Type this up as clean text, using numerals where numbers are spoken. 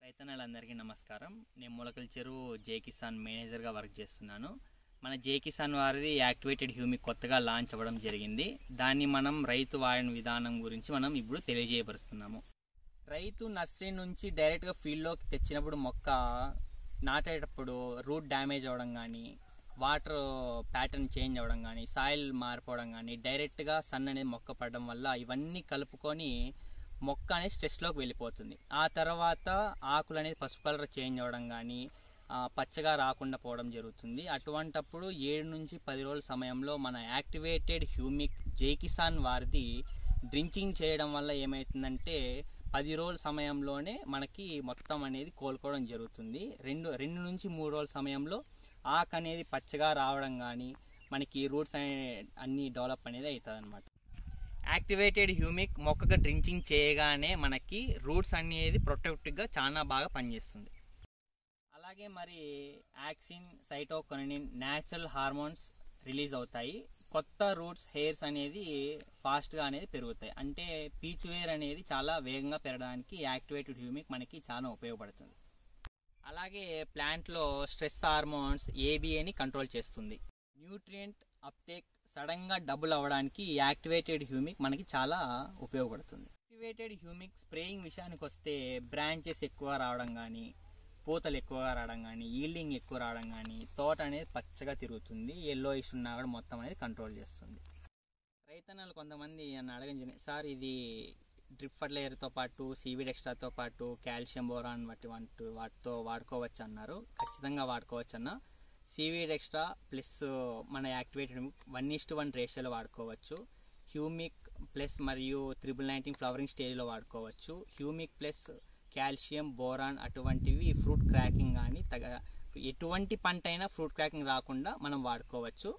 రైతన్నలందరికీ నమస్కారం. నేను మొలకల చెరువు జే కిసాన్ మేనేజర్గా వర్క్ చేస్తున్నాను. మన జే కిసాన్ వారిది యాక్టివేటెడ్ హ్యూమిక్ కొత్తగా లాంచ్ అవ్వడం జరిగింది. దాన్ని మనం రైతు వాడిన విధానం గురించి మనం ఇప్పుడు తెలియజేయపరుస్తున్నాము. రైతు నర్సరీ నుంచి డైరెక్ట్గా ఫీల్డ్లోకి తెచ్చినప్పుడు మొక్క నాటేటప్పుడు రూట్ డ్యామేజ్ అవ్వడం కానీ, వాటర్ ప్యాటర్న్ చేంజ్ అవ్వడం కానీ, సాయిల్ మారిపోవడం కానీ, డైరెక్ట్గా సన్ అనేది మొక్క పడడం వల్ల ఇవన్నీ కలుపుకొని మొక్క అనేది స్ట్రెస్లోకి వెళ్ళిపోతుంది. ఆ తర్వాత ఆకులు అనేది పసుపు కలర్ చేంజ్ అవ్వడం కానీ, పచ్చగా రాకుండా పోవడం జరుగుతుంది. అటువంటప్పుడు 7 నుంచి 10 రోజుల సమయంలో మన యాక్టివేటెడ్ హ్యూమిక్ జే కిసాన్ వారిది డ్రించింగ్ చేయడం వల్ల ఏమవుతుందంటే 10 రోజుల సమయంలోనే మనకి మొత్తం అనేది కోలుకోవడం జరుగుతుంది. రెండు నుంచి 3 రోజుల సమయంలో ఆకు అనేది పచ్చగా రావడం కానీ, మనకి రూట్స్ అన్ని డెవలప్ అనేది అవుతుంది అనమాట. యాక్టివేటెడ్ హ్యూమిక్ మొక్కగా డ్రించింగ్ చేయగానే మనకి రూట్స్ అనేది ప్రొటెక్టివ్గా చాలా బాగా పనిచేస్తుంది. అలాగే మరి యాక్సిన్, సైటోకినిన్ న్యాచురల్ హార్మోన్స్ రిలీజ్ అవుతాయి. కొత్త రూట్స్, హెయిర్స్ అనేది ఫాస్ట్గా అనేది పెరుగుతాయి. అంటే పీచ్ వేర్ అనేది చాలా వేగంగా పెరగడానికి యాక్టివేటెడ్ హ్యూమిక్ మనకి చాలా ఉపయోగపడుతుంది. అలాగే ప్లాంట్లో స్ట్రెస్ హార్మోన్స్ ఏబిఏని కంట్రోల్ చేస్తుంది. న్యూట్రియంట్ అప్టేక్ సడన్గా డబుల్ అవ్వడానికి యాక్టివేటెడ్ హ్యూమిక్ మనకి చాలా ఉపయోగపడుతుంది. యాక్టివేటెడ్ హ్యూమిక్ స్ప్రేయింగ్ విషయానికి వస్తే బ్రాంచెస్ ఎక్కువ రావడం కానీ, పూతలు ఎక్కువగా రావడం కానీ, ఈల్డింగ్ ఎక్కువ రావడం కానీ, తోట అనేది పచ్చగా తిరుగుతుంది. ఎల్లో ఇష్యూ ఉన్నా కూడా మొత్తం అనేది కంట్రోల్ చేస్తుంది. రైతన్నలు కొంతమంది నన్ను అడగండి, సార్ ఇది డ్రిప్ ఫర్టిలైజర్తో పాటు సీవీడ్ ఎక్స్ట్రాతో పాటు కాల్షియం, బోరాన్ వాటితో వాడుకోవచ్చు అన్నారు. ఖచ్చితంగా వాడుకోవచ్చు అన్న. సీవీడ్ ఎక్స్ట్రా ప్లస్ మన యాక్టివేటెడ్ 1:1 రేషియోలో వాడుకోవచ్చు. హ్యూమిక్ ప్లస్ మరియు 19 ఫ్లవరింగ్ స్టేజ్లో వాడుకోవచ్చు. హ్యూమిక్ ప్లస్ కాల్షియం, బోరాన్ అటువంటివి ఫ్రూట్ క్రాకింగ్ కానీ ఎటువంటి పంట అయినా ఫ్రూట్ క్రాకింగ్ రాకుండా మనం వాడుకోవచ్చు.